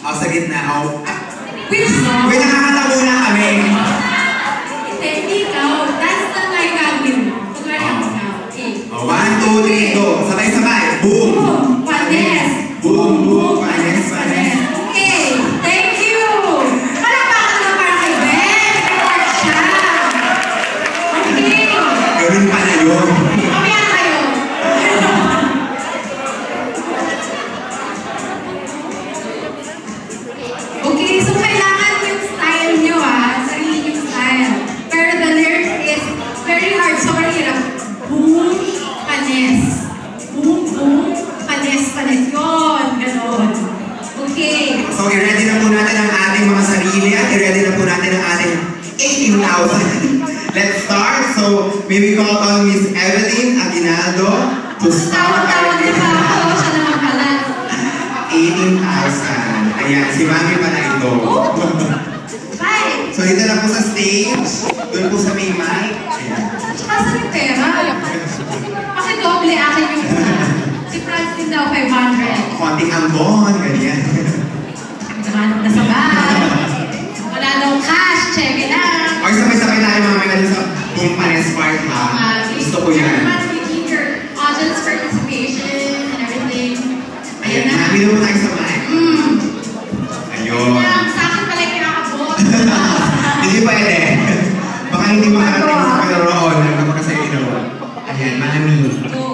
O, sa gitna. O. Which song? Uy, nakakatawa na kami. Hindi, ikaw. Dance lang nga yung gagawin mo. Kunwari ako ikaw. Okay. O, 1, 2, 3, go. Sabay-sabay. Boom. Boom. Panes. Boom, boom. Panes, panes. Okay. Thank you. Palakpakan naman para kay Ben. Report siya. Okay. Gawin pa na yun. Mamaya na kayo. Okay, so kailangan yung style nyo sarili yung style. Pero the lyrics is very hard, so mahirap. Boom, panes. Boom, boom, panes, panes. Yun, ganon. Okay. So, i-ready na po natin ang ating mga sarili at i-ready na po natin ang ating 18,000. Let's start. So, may we call on Miss Evelyn Aguinaldo to start Tawag-tawag our na ba ako? Siya naman pala. 18,000. Ayan, si Mami pala ito. Bye! So, dito na po sa stage. Doon po sa may mic. Ayan. Tsaka sa yung pera. Pakidoble akin yung si Franz din daw 500. Konting ambon, ganyan. Namanong na sa bag. Wala daw cash. Check it out. O, sabay-sabay tayo mamaya dun sa Boom Panes part, ha? Gusto ko yan. We keep your audience participation and everything. Ayan na. Happy na po tayo sa mic. Ayun. Sa akin pala yung kinakabot. Hindi pwede. Baka hindi makarating sa karoon ng kapag sa'yo inawa. Ayan, Mami. Go.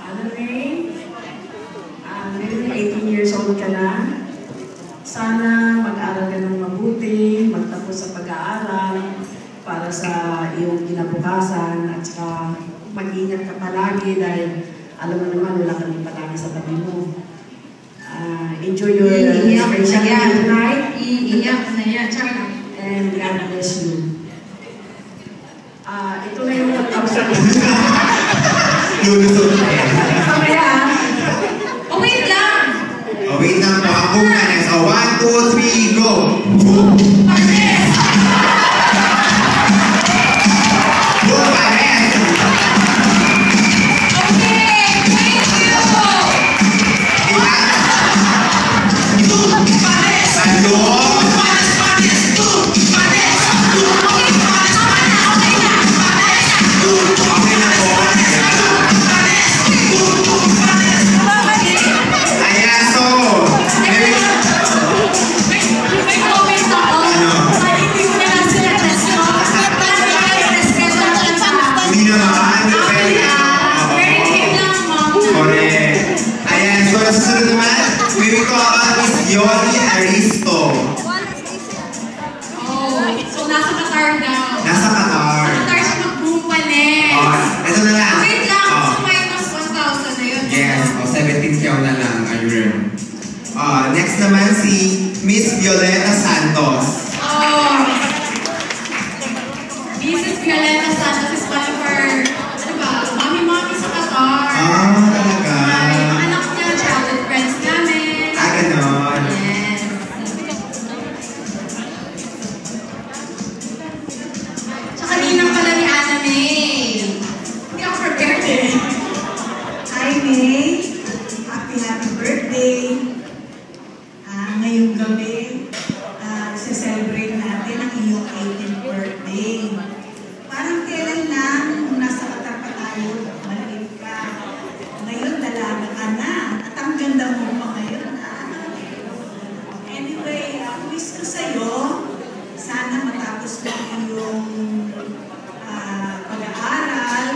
Ano rin? Ngayon 18 years old ka na. Sana mag-aral ka ng mabuti, magtapos sa pag-aaral para sa iyong kinabukasan at saka mag-ingat ka palagi dahil alam mo naman wala kami palagi sa tabi mo. Enjoy your special day tonight. Iiyak na yan. Tsaka. And God bless you. Ito na yung pagkapsa ko. Lulusot na yan. Mamaya. Oh, wait lang! O, wait lang po. Ang Boom Panes. O, 1, 2, 3, go! Boom! Panes! Boom Panes! Okay! Thank you! Diba? Ano? Okay na po. Ayan, so. May comment ako. Ano? Hindi mo na lang sila respeto. Respeto ang chance. Hindi naman. Very game lang, mom. Correct. Ayan, so susunod naman, may we call on Miss Yoli Aristo. Oh, so nasa Qatar daw. Nasa Qatar. Qatar siya mag-boom panes. Ito na lang. Wait lang, Oh. so minus 1,000 na yun. Yes, 17 kayo na lang. Ayun. Next naman si Miss Violeta Santos. Oh. Mrs. Violeta Santos is one of our, ano ba, mami-mami sa Qatar. Talaga. Yung anak niya, childhood friends namin. Ganon. Yes. Tsaka ninang pala ni Ana May. Hindi ako prepared eh. Hi, May. Happy birthday. Ngayong gabi, celebrate natin ang iyong 18th birthday. Parang kailan lang, nung nasa Qatar pa tayo, maliit ka. Ngayon, dalaga ka na. At ang ganda mo pa ngayon. Anyway, wish ko sa'yo, sana matapos mo ang iyong pag-aaral,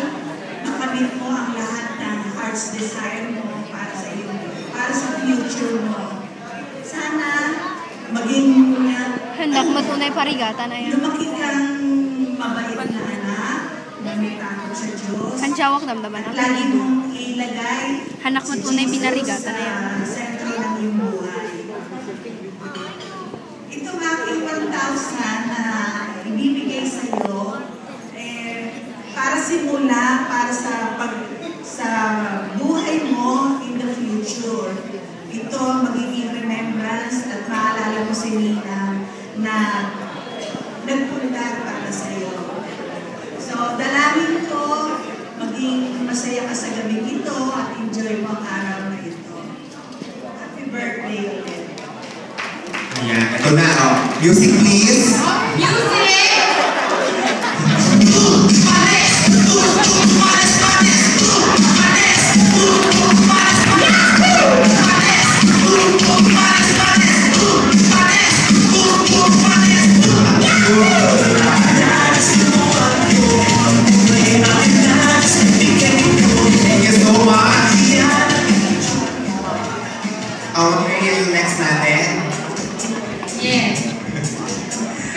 makamit mo ang lahat ng heart's desire mo para sa iyo, para sa future mo. Sana maging Hendak matunay parigata na yan. lumaki kang mabait na anak, na may takot sa Diyos. Hansyawak damdaman At ako. lagi mong ilagay Hanak matunay si Jesus pinarigata na yan. sa sentro ng iyong buhay. Itong aking 1,000 na ibibigay sa iyo, para simula, para sa buhay mo in the future. Ito magiging remembrance at maalala mo si Nina na nagpunta para sa iyo. So, dalangin ko, maging masaya ka sa gabi ito at enjoy mo ang araw na ito. Happy birthday ulit. Ito na, oh. Music please. Music! Thank you so much. Okay, yung next natin. Yes.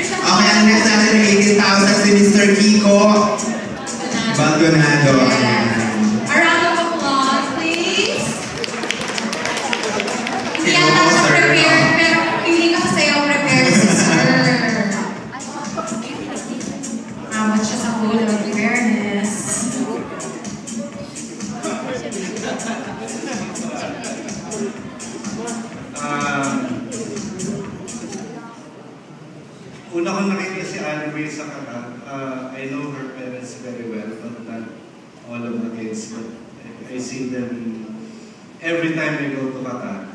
Okay, ang next natin ay 18,000 si Mr. Kiko Baldonado. A round of applause, please. Hindi yata siya prepared, pero feeling ko sa'yo prepared si Sir. Awat siya sa whole of awareness. Una ko nakita si Anne May sa Qatar. I know her parents very well, but not all of the kids. But I see them every time I go to Qatar.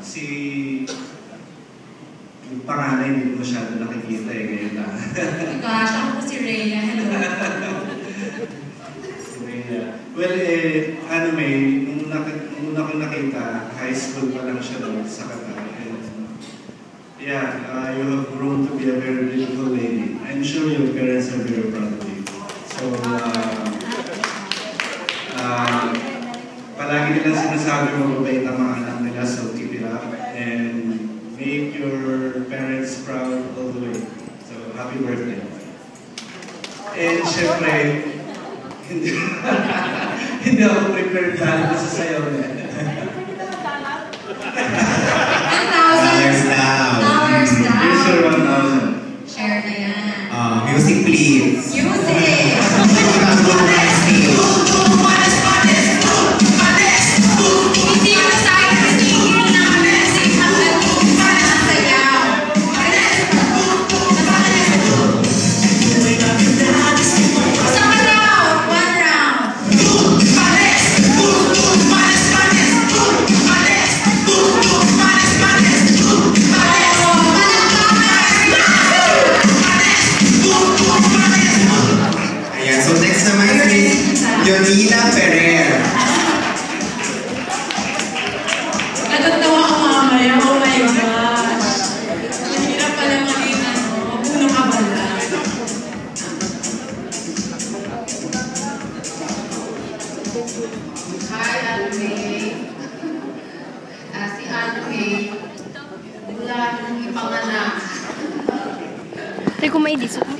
Yung panganay hindi ko masyado nakikita ngayon lang. Gosh, ako po si Rhea. Hello. Well, Anne May, nung una ko nakita, high school pa lang siya doon sa Qatar. Yeah, you have grown to be a very beautiful lady. I'm sure your parents are very proud of you. So, palagi nilang sinasabi mo mabait ang mga anak nila, so keep it up and make your parents proud all the way. So, happy birthday. And syempre, hindi ako prepared dahil sa sayaw niya. Dollars down. Dollars down. Here's your 1,000. Share na yan. Music please. Music! Hindi ko sa akin natigil ng music hanggang sayaw. Isang round, one round. Ayan, so next naman si Yonila Ferrer. Natatawa ako mamaya. Oh my gosh. Ang hirap pala maging puno ka bala. Hi, Anne May. Si Anne May, wala nang ipanganak. Tay ko may disok mo.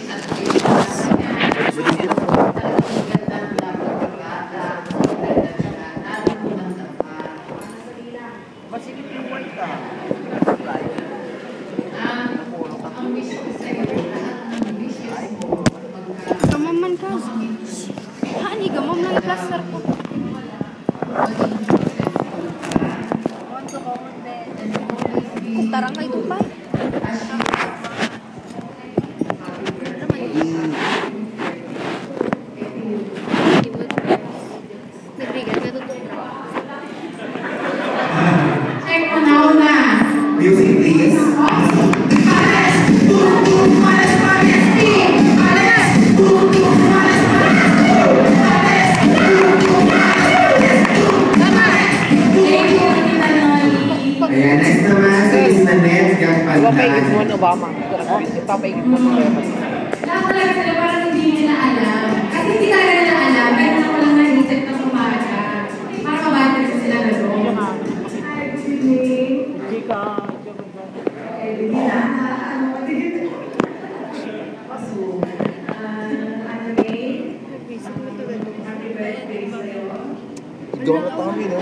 Gamaman ka. Hani, gamam lang plaster ko. Tarang kayo tumpay. Check mo na. Music please. Ayan, next naman si Miss Nanette Gagpandan. Obama. Ipapaigit mo ng Obama. Lahat talaga sila parang hindi nila alam. Kasi hindi talaga nila alam. Pero ako lang naisip na pumaga. Para mabatid ko sila gano'n. Hi, good evening. Chika. Happy birthday sa'yo. Gawa na pa kami, no?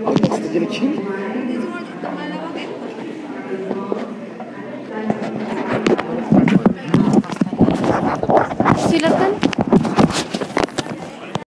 Ang gusto dyan, Chika.